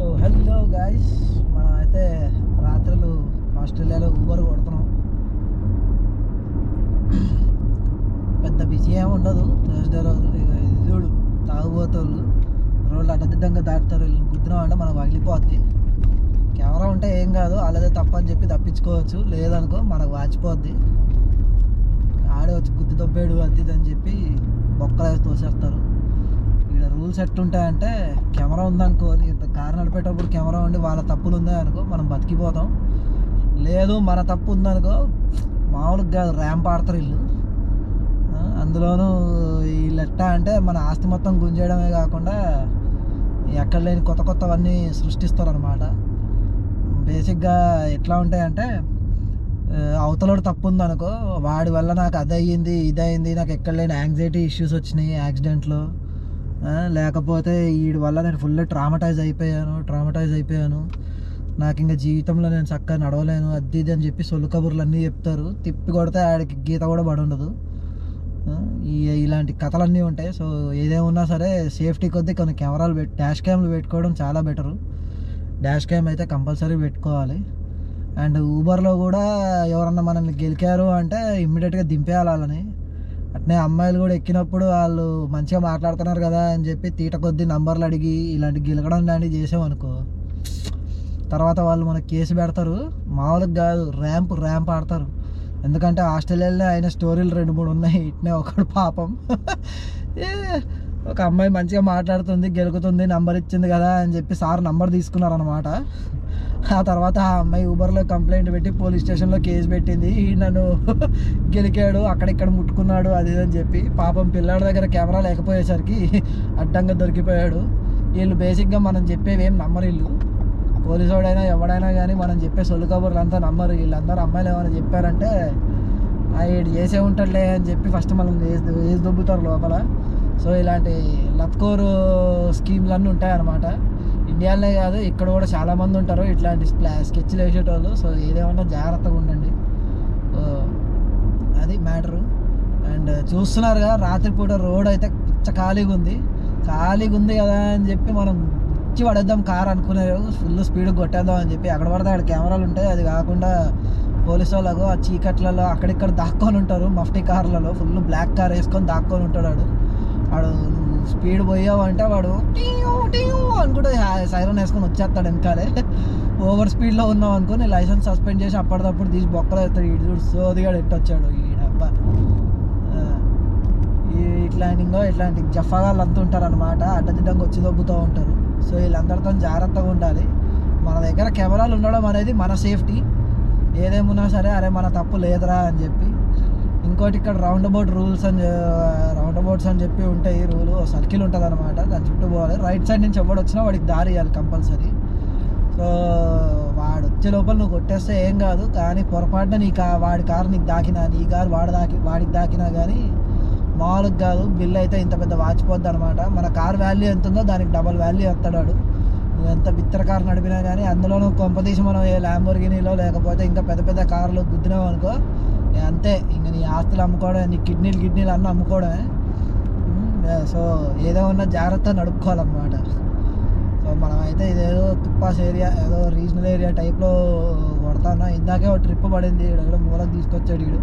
So hello guys, మనం అయితే రాత్రులు ఆస్ట్రేలియాలో ఊబర్ కొడుతున్నాం. పెద్ద బిజీ ఏమి ఉండదు. థర్స్డే రోజు చూడు, తాగుబోతోళ్ళు రోడ్లు అడ్డదిడ్డంగా దాటుతారు. వీళ్ళని గుద్దినాం అంటే మనకు పగిలిపోద్ది. కెమెరా ఉంటే ఏం కాదు, వాళ్ళదే తప్పని చెప్పి తప్పించుకోవచ్చు. లేదనుకో మనకు వాచిపోద్ది. ఆడే వచ్చి గుద్ది దొబ్బేడు అది అని చెప్పి బొక్కలు తోసేస్తారు. ఇక్కడ రూల్స్ ఎట్లుంటాయంటే, కెమెరా ఉందనుకో, కారు నడిపేటప్పుడు కెమెరా ఉండి వాళ్ళ తప్పులు ఉన్నాయనుకో మనం బతికిపోతాం. లేదు మన తప్పు ఉందనుకో మామూలుగా కాదు, ర్యాంప్ ఆడతారు వీళ్ళు. అందులోనూ వీళ్ళు ఎట్టా అంటే మన ఆస్తి మొత్తం గుంజేయడమే కాకుండా ఎక్కడ లేని కొత్త కొత్తవన్నీ సృష్టిస్తారు అనమాట. బేసిక్గా ఎట్లా ఉంటాయంటే, అవతలోడు తప్పు ఉందనుకో, వాడి వల్ల నాకు అది అయ్యింది ఇది అయింది, నాకు ఎక్కడ లేని యాంగ్జైటీ ఇష్యూస్ వచ్చినాయి యాక్సిడెంట్లో, లేకపోతే వీడి వల్ల నేను ఫుల్ ట్రామటైజ్ అయిపోయాను, నాకు ఇంకా జీవితంలో నేను చక్కగా నడవలేను అది ఇది అని చెప్పి సొల్లు కబుర్లు అన్నీ చెప్తారు. తిప్పి కొడితే ఆడికి గీత కూడా పడి ఉండదు. ఇలాంటి కథలన్నీ ఉంటాయి. సో ఏదేమున్నా సరే సేఫ్టీ కొద్దీ కొన్ని కెమెరాలు డాష్ క్యామ్లు పెట్టుకోవడం చాలా బెటరు. డాష్ క్యామ్ అయితే కంపల్సరీ పెట్టుకోవాలి. అండ్ ఊబర్లో కూడా ఎవరన్నా మనల్ని గెలికారు అంటే ఇమ్మీడియట్గా దింపేయాలి వాళ్ళని. అట్నే అమ్మాయిలు కూడా ఎక్కినప్పుడు వాళ్ళు మంచిగా మాట్లాడుతున్నారు కదా అని చెప్పి తీట కొద్దీ నంబర్లు అడిగి ఇలాంటి గెలకడం లాంటివి చేసామనుకో, తర్వాత వాళ్ళు మనకు కేసు పెడతారు. మామూలుగా కాదు, ర్యాంప్ ఆడతారు. ఎందుకంటే ఆస్ట్రేలియాలో అయిన స్టోరీలు 2-3 ఉన్నాయి. ఇట్నే ఒకడు పాపం ఒక అమ్మాయి మంచిగా మాట్లాడుతుంది, గెలుకుతుంది, నంబర్ ఇచ్చింది కదా అని చెప్పి సార్ నంబర్ తీసుకున్నారనమాట. ఆ తర్వాత ఆ అమ్మాయి ఊబర్లో కంప్లైంట్ పెట్టి పోలీస్ స్టేషన్లో కేసు పెట్టింది. నన్ను గెలికాడు, అక్కడిక్కడ ముట్టుకున్నాడు అది అని చెప్పి. పాపం పిల్లాడి దగ్గర కెమెరా లేకపోయేసరికి అడ్డంగా దొరికిపోయాడు. వీళ్ళు బేసిక్గా మనం చెప్పేవి ఏం నమ్మరు. వీళ్ళు పోలీసు వాడైనా ఎవడైనా కానీ మనం చెప్పే సొల్లు కబుర్లు అంతా నమ్మరు. వీళ్ళందరూ అమ్మాయిలు ఏమైనా చెప్పారంటే వీడు చేసే ఉంటాడులే అని చెప్పి ఫస్ట్ మనం వేసి దొబ్బుతారు లోపల. సో ఇలాంటి లత్కోరు స్కీమ్లు అన్నీ ఉంటాయన్నమాట. ఇండియాలోనే కాదు, ఇక్కడ కూడా చాలామంది ఉంటారు ఇట్లాంటి స్కెచ్లు వేసేటోళ్ళు. సో ఏదేమన్నా జాగ్రత్తగా ఉండండి. అది మ్యాటరు. అండ్ చూస్తున్నారుగా, రాత్రిపూట రోడ్ అయితే ఖాళీగా ఉంది కదా అని చెప్పి మనం ఇచ్చి పడేద్దాం కార్ అనుకునేరు. ఫుల్ స్పీడ్ కొట్టేద్దాం అని చెప్పి అక్కడ పడితే అక్కడ కెమెరాలు ఉంటాయి. అది కాకుండా పోలీసు వాళ్ళకు ఆ చీకట్లలో అక్కడిక్కడ దాక్కొని ఉంటారు. మఫ్టీ కార్లలో ఫుల్ బ్లాక్ కార్ వేసుకొని దాక్కొని ఉంటాడు. వాడు నువ్వు స్పీడ్ పోయావు అంటే వాడు అనుకుంటే సైరన్ వేసుకొని వచ్చేస్తాడు వెనకాలే. ఓవర్ స్పీడ్లో ఉన్నావు అనుకుని లైసెన్స్ సస్పెండ్ చేసి అప్పటిదప్పుడు తీసి బొక్కలు వేస్తాడు. ఈడు చూడు సోదిగా ఎట్టొచ్చాడు ఈడబ్బా. ఇట్లాంటి జఫాగాళ్ళు అంతా ఉంటారు అనమాట. అడ్డదిడ్డంగా వచ్చి దొబ్బుతూ ఉంటారు. సో వీళ్ళందరితో జాగ్రత్తగా ఉండాలి. మన దగ్గర కెమెరాలు ఉండడం అనేది మన సేఫ్టీ. ఏదేమున్నా సరే అరే మన తప్పు లేదురా అని చెప్పి. ఇంకోటి ఇక్కడ రౌండ్ అబౌట్స్ అని చెప్పి ఉంటాయి. రూలు సర్కిల్ ఉంటుంది అనమాట, దాని చుట్టూ పోవాలి. రైట్ సైడ్ నుంచి ఎవడు వచ్చినా వాడికి దారి ఇవ్వాలి కంపల్సరీ. సో వాడు వచ్చే లోపల నువ్వు కొట్టేస్తే ఏం కాదు, కానీ పొరపాటున వాడి కారు నీకు దాకినా, నీ కారు వాడికి దాకినా కానీ మామూలుగా కాదు, బిల్ అయితే ఇంత పెద్ద వాచిపోద్ది అనమాట. మన కార్ వాల్యూ ఎంత ఉందో దానికి డబల్ వాల్యూ ఎత్తాడు. నువ్వు ఎంత బిత్తర కారు నడిపినా కానీ, అందులోనూ కొంపతీసి మనం ఏ ల్యాంబోర్గినీలో లేకపోతే ఇంకా పెద్ద పెద్ద కార్లు గుద్దినావు అనుకో అంతే. ఇంకా నీ ఆస్తులు అమ్ముకోవడం, నీ కిడ్నీలు అన్నీ అమ్ముకోవడమే. సో ఏదేమన్నా జాగ్రత్త నడుపుకోవాలన్నమాట. సో మనం అయితే ఇదేదో తుప్పాస్ ఏరియా, ఏదో రీజనల్ ఏరియా టైప్లో కొడతాను. ఇందాకే ఒక ట్రిప్ పడింది, ఇక్కడ మూలకు తీసుకొచ్చాడు వీడు.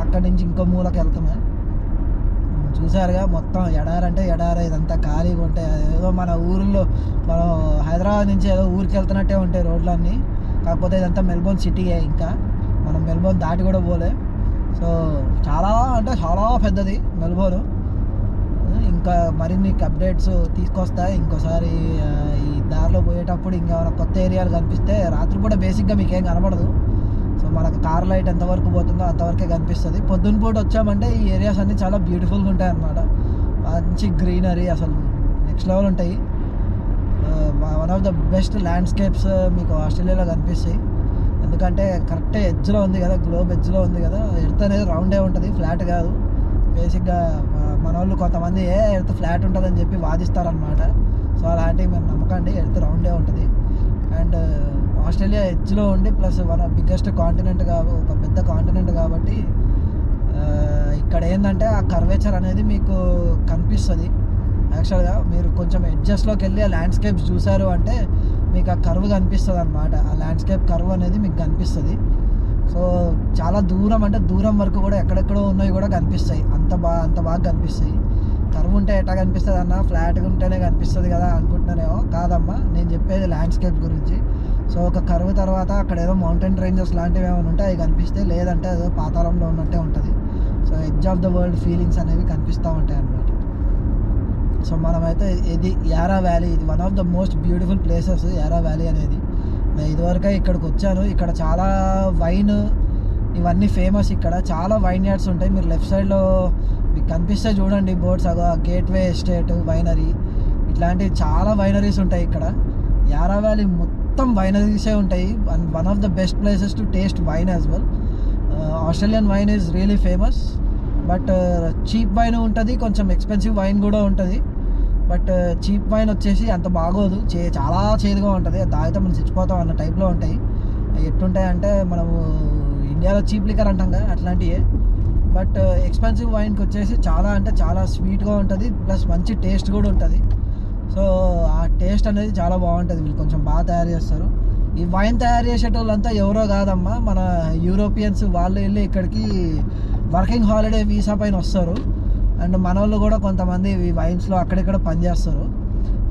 అక్కడి నుంచి ఇంకో మూలకి వెళ్తామే. చూసారుగా, మొత్తం ఎడారంటే ఎడారే, ఇదంతా ఖాళీగా ఉంటాయి. ఏదో మన ఊరిలో మనం హైదరాబాద్ నుంచి ఏదో ఊరికి వెళ్తున్నట్టే ఉంటాయి రోడ్లన్నీ. కాకపోతే ఇదంతా మెల్బోర్న్ సిటీయే, ఇంకా మనం మెల్బోర్న్ దాటి కూడా పోలే. సో చాలా పెద్దది మెల్బోర్న్. ఇంకా మరిన్ని అప్డేట్స్ తీసుకొస్తా ఇంకోసారి. ఈ దారిలో పోయేటప్పుడు ఇంకా కొత్త ఏరియాలు కనిపిస్తే, రాత్రిపూట బేసిక్గా మీకేం కనబడదు. సో మనకు కార్ లైట్ ఎంతవరకు పోతుందో అంతవరకే కనిపిస్తుంది. పొద్దున్న పూట వచ్చామంటే ఈ ఏరియాస్ అన్నీ చాలా బ్యూటిఫుల్గా ఉంటాయి అన్నమాట. మంచి గ్రీనరీ, అసలు నెక్స్ట్ లెవెల్ ఉంటాయి. One of the best landscapes మీకు ఆస్ట్రేలియాలో కనిపిస్తాయి. ఎందుకంటే కరెక్ట్ ఎడ్జ్లో ఉంది కదా, గ్లోబ్ ఎడ్జ్లో ఉంది కదా. ఎర్త్ అనేది రౌండే ఉంటుంది, ఫ్లాట్ కాదు. బేసిక్గా మన వాళ్ళు కొంతమంది ఎర్త్ ఫ్లాట్ ఉంటుందని చెప్పి వాదిస్తారనమాట. సో అలాంటివి మేము నమ్మకండి, ఎర్త్ రౌండే ఉంటుంది. అండ్ ఆస్ట్రేలియా ఎడ్జ్లో ఉండి ప్లస్ మన బిగ్గెస్ట్ కాంటినెంట్ ఒక పెద్ద కాంటినెంట్ కాబట్టి ఇక్కడ ఏంటంటే ఆ కర్వేచర్ అనేది మీకు కనిపిస్తుంది. యాక్చువల్గా మీరు కొంచెం ఎడ్జెస్లోకి వెళ్ళి ఆ ల్యాండ్స్కేప్స్ చూసారు అంటే మీకు ఆ కర్వ్ కనిపిస్తుంది అనమాట. ఆ ల్యాండ్స్కేప్ కర్వ్ అనేది మీకు కనిపిస్తుంది. సో చాలా దూరం, అంటే దూరం వరకు కూడా ఎక్కడెక్కడో ఉన్నవి కూడా కనిపిస్తాయి. అంత బాగా కనిపిస్తాయి. కర్వ్ ఉంటే ఎట్లా కనిపిస్తుంది అన్న, ఫ్లాట్గా ఉంటేనే కనిపిస్తుంది కదా అనుకుంటున్నానేమో. కాదమ్మా, నేను చెప్పేది ల్యాండ్స్కేప్ గురించి. సో ఒక కర్వ్ తర్వాత అక్కడ ఏదో మౌంటైన్ రేంజెస్ లాంటివి ఏమైనా ఉంటే అవి కనిపిస్తాయి, లేదంటే ఏదో పాతాళంలో ఉన్నట్టే ఉంటుంది. So edge of the world feelings అనేవి కనిపిస్తూ ఉంటాయి అన్నమాట. సో మనమైతే ఇది యారా వ్యాలీ, ఇది one of the most beautiful places Yaara valley అనేది. నేను ఇదివరకే ఇక్కడికి వచ్చాను. ఇక్కడ చాలా వైన్ ఇవన్నీ ఫేమస్. ఇక్కడ చాలా వైన్ యార్డ్స్ ఉంటాయి. మీరు లెఫ్ట్ సైడ్లో మీకు కనిపిస్తే చూడండి బోర్డ్స్, అగో గేట్వే ఎస్టేట్ వైనరీ, ఇట్లాంటివి చాలా వైనరీస్ ఉంటాయి ఇక్కడ. యారా వ్యాలీ మొత్తం వైనరీసే ఉంటాయి. And one of the best places to taste wine as well. Australian wine is really famous. But cheap wine ఉంటుంది, కొంచెం ఎక్స్పెన్సివ్ వైన్ కూడా ఉంటుంది. బట్ చీప్ వైన్ వచ్చేసి అంత బాగోదు, చాలా చేదుగా ఉంటుంది. తాగితే మనం చచ్చిపోతాం అన్న టైప్లో ఉంటాయి. ఎట్లుంటాయి అంటే మనము ఇండియాలో చీప్ లిక్కర్ అంటాం కదా, అట్లాంటివే. బట్ ఎక్స్పెన్సివ్ వైన్కి వచ్చేసి చాలా అంటే చాలా స్వీట్గా ఉంటుంది, ప్లస్ మంచి టేస్ట్ కూడా ఉంటుంది. సో ఆ టేస్ట్ అనేది చాలా బాగుంటుంది. వీళ్ళు కొంచెం బాగా తయారు చేస్తారు. ఈ వైన్ తయారు చేసేటోళ్ళంతా ఎవరో కాదమ్మా, మన యూరోపియన్స్. వాళ్ళు వెళ్ళి ఇక్కడికి వర్కింగ్ హాలిడే వీసా పైన వస్తారు. అండ్ మన వాళ్ళు కూడా కొంతమంది ఈ వైన్స్లో అక్కడిక్కడ పనిచేస్తారు.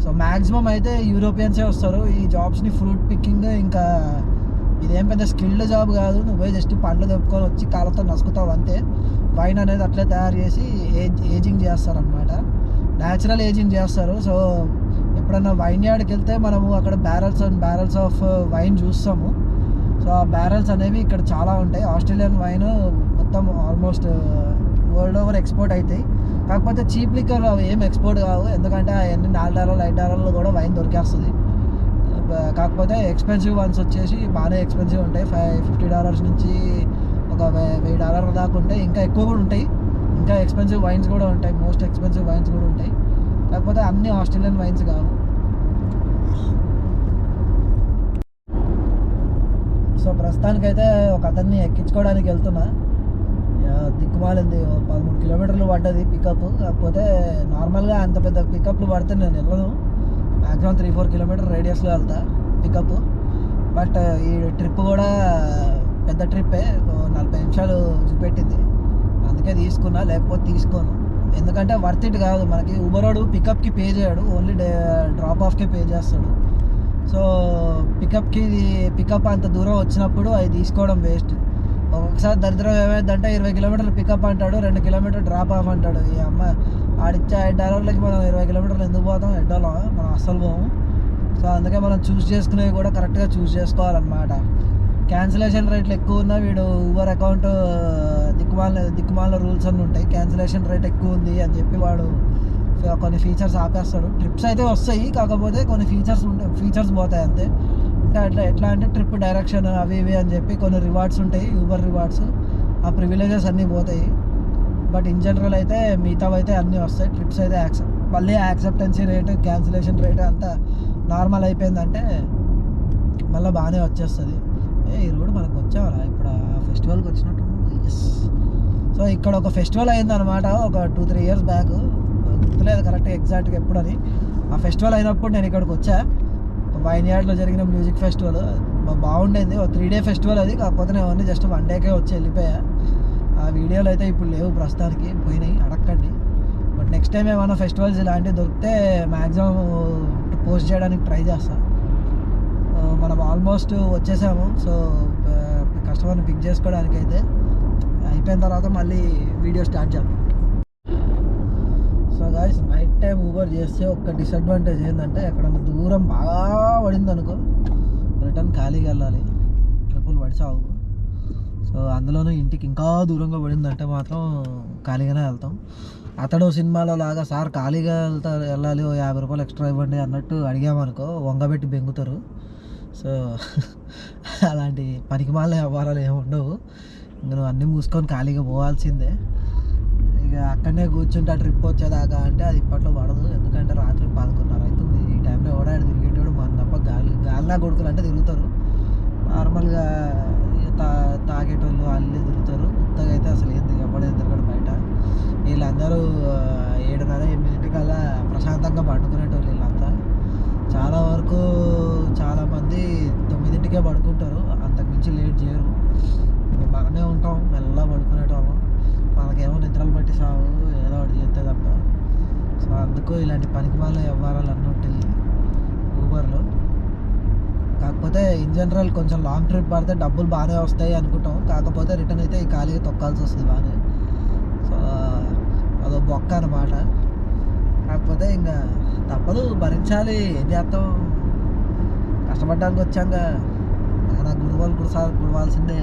సో మ్యాక్సిమం అయితే యూరోపియన్సే వస్తారు ఈ జాబ్స్ని. ఫ్రూట్ పికింగ్, ఇంకా ఇదేం పెద్ద స్కిల్డ్ జాబ్ కాదు. నువ్వే జస్ట్ పండ్లు తెప్పుకొని వచ్చి కాళ్ళతో నసుకుతావు అంతే. వైన్ అనేది అట్లే తయారు చేసి ఏజింగ్ చేస్తారనమాట, న్యాచురల్ ఏజింగ్ చేస్తారు. సో ఎప్పుడన్నా వైన్ యార్డ్కి వెళ్తే మనము అక్కడ barrels and barrels of wine చూస్తాము. సో ఆ బ్యారల్స్ అనేవి ఇక్కడ చాలా ఉంటాయి. ఆస్ట్రేలియన్ వైన్ మొత్తం ఆల్మోస్ట్ వరల్డ్ ఓవర్ ఎక్స్పోర్ట్ అవుతాయి. కాకపోతే చీప్ లిక్కర్ ఏం ఎక్స్పోర్ట్ కావు, ఎందుకంటే అవన్నీ $4, $5 కూడా వైన్ దొరికేస్తుంది. కాకపోతే ఎక్స్పెన్సివ్ వన్స్ వచ్చేసి బాగానే ఎక్స్పెన్సివ్ ఉంటాయి. $50 నుంచి ఒక $1000 దాకా ఉంటాయి. ఇంకా ఎక్కువ కూడా ఉంటాయి. ఇంకా ఎక్స్పెన్సివ్ వైన్స్ కూడా ఉంటాయి, మోస్ట్ ఎక్స్పెన్సివ్ వైన్స్ కూడా ఉంటాయి. కాకపోతే అన్ని ఆస్ట్రేలియన్ వైన్స్ కావు. సో ప్రస్తుతానికైతే ఒక అతన్ని ఎక్కించుకోవడానికి వెళ్తున్నా. దిక్కుమాలింది, 13 కిలోమీటర్లు పడ్డది పికప్. కాకపోతే నార్మల్గా అంత పెద్ద పికప్లు పడితే నేను వెళ్ళను. మ్యాక్సిమం 3-4 కిలోమీటర్ రేడియస్లో వెళ్తా పికప్. బట్ ఈ ట్రిప్ కూడా పెద్ద ట్రిప్పే, 40 నిమిషాలు చూపెట్టింది, అందుకే తీసుకున్నా. లేకపోతే తీసుకోను, ఎందుకంటే వర్త్ ఇట్ కాదు. మనకి ఊబరోడు పికప్కి పే చేయడు, ఓన్లీ డ్రాప్ ఆఫ్కే పే చేస్తాడు. సో పికప్ అంత దూరం వచ్చినప్పుడు అవి తీసుకోవడం వేస్ట్. ఒక్కొక్కసారి దరిద్రం ఏమైందంటే 20 కిలోమీటర్లు పికప్ అంటాడు, 2 కిలోమీటర్లు డ్రాప్ ఆఫ్ అంటాడు. ఈ అమ్మ ఆడిచ్చే $8కి మనం 20 కిలోమీటర్లు ఎందుకు పోతాం? $8 మనం అస్సలు పోము. సో అందుకే మనం చూస్ చేసుకునేవి కూడా కరెక్ట్గా చూస్ చేసుకోవాలన్నమాట. క్యాన్సిలేషన్ రేట్లు ఎక్కువ ఉన్నా వీడు ఊబర్ అకౌంట్ దిక్కుమాల రూల్స్ అన్నీ ఉంటాయి. క్యాన్సిలేషన్ రేట్ ఎక్కువ ఉంది అని చెప్పి వాడు కొన్ని ఫీచర్స్ ఆపేస్తాడు. ట్రిప్స్ అయితే వస్తాయి, కాకపోతే కొన్ని ఫీచర్స్ పోతాయి అంతే. అంటే ఎట్లా అంటే ట్రిప్ డైరెక్షన్ అవి ఇవి అని చెప్పి కొన్ని రివార్డ్స్ ఉంటాయి, ఊబర్ రివార్డ్స్. ఆ ప్రివిలేజెస్ అన్నీ పోతాయి. బట్ ఇన్ జనరల్ అయితే మిగతావి అయితే అన్నీ వస్తాయి. ట్రిప్స్ అయితే మళ్ళీ యాక్సెప్టెన్సీ రేటు, క్యాన్సిలేషన్ రేటు అంతా నార్మల్ అయిపోయిందంటే మళ్ళీ బాగానే వచ్చేస్తుంది. ఈ రోడ్ మనకు వచ్చావరా ఇప్పుడు ఆ ఫెస్టివల్కి వచ్చినట్టు. ఎస్. సో ఇక్కడ ఒక ఫెస్టివల్ అయిందనమాట ఒక 2-3 ఇయర్స్ బ్యాక్, గుర్తులేదు కరెక్ట్గా ఎగ్జాక్ట్గా ఎప్పుడని. ఆ ఫెస్టివల్ అయినప్పుడు నేను ఇక్కడికి వచ్చా. వైన్ యార్డ్లో జరిగిన మ్యూజిక్ ఫెస్టివల్ బాగుండేది. ఒక 3 డే ఫెస్టివల్ అది. కాకపోతే నేను ఓన్లీ జస్ట్ 1 డేకే వచ్చి వెళ్ళిపోయా. ఆ వీడియోలు అయితే ఇప్పుడు లేవు, ప్రస్తుతానికి పోయినాయి, అడగండి. బట్ నెక్స్ట్ టైం ఏమైనా ఫెస్టివల్స్ ఇలాంటివి దొరికితే మ్యాక్సిమం పోస్ట్ చేయడానికి ట్రై చేస్తాను. మనం ఆల్మోస్ట్ వచ్చేసాము. సో కస్టమర్ని పిక్ చేసుకోవడానికి అయితే అయిపోయిన తర్వాత మళ్ళీ వీడియో స్టార్ట్ చేద్దాం. So guys, night time Uber చేస్తే ఒక డిసడ్వాంటేజ్ ఏంటంటే ఎక్కడన్నా దూరం బాగా పడింది అనుకో, రిటర్న్ ఖాళీగా వెళ్ళాలి, ట్రిప్పులు పడి సాగు. సో అందులోనూ ఇంటికి ఇంకా దూరంగా పడిందంటే మాత్రం ఖాళీగానే వెళ్తాం. అతడు సినిమాలో లాగా సార్ ఖాళీగా వెళ్ళాలి, ఓ ₹50 ఎక్స్ట్రా ఇవ్వండి అన్నట్టు అడిగామనుకో వంగబెట్టి బెంగుతారు. సో అలాంటి పనికిమాలిన వ్యవహారాలు ఏమి ఉండవు. ఇంకా నువ్వు అన్నీ మూసుకొని ఖాళీగా పోవాల్సిందే. ఇక అక్కడనే కూర్చుంటే ఆ ట్రిప్ వచ్చేదాకా అంటే అది ఇప్పట్లో పడదు. ఎందుకంటే రాత్రి 11:30 అవుతుంది. ఈ టైంలో ఓడాడు తిరిగేటోడు మన తప్ప గాలిలా కొడుకులు అంటే తిరుగుతారు. నార్మల్గా తాగేటోళ్ళు వాళ్ళు తిరుగుతారు. కొత్తగా అయితే అసలు ఏం దిగబడేది తిరగడం బయట. వీళ్ళందరూ 7:30-8 ప్రశాంతంగా పడుకునేటోళ్ళు. వీళ్ళంతా చాలా ఎక్కువ ఇలాంటి పనికిమాల వ్యవహారాలు అన్నీ ఉంటాయి ఊబర్లో. కాకపోతే ఇన్ జనరల్ కొంచెం లాంగ్ ట్రిప్ పడితే డబ్బులు బాగానే వస్తాయి అనుకుంటాం. కాకపోతే రిటర్న్ అయితే ఈ ఖాళీగా తొక్కాల్సి వస్తుంది బాగానే. సో అదో బొక్క అనమాట. కాకపోతే ఇంకా తప్పదు, భరించాలి. ఏం చేస్తాం, కష్టపడడానికి వచ్చాక నానా గుడివాల్సిందే.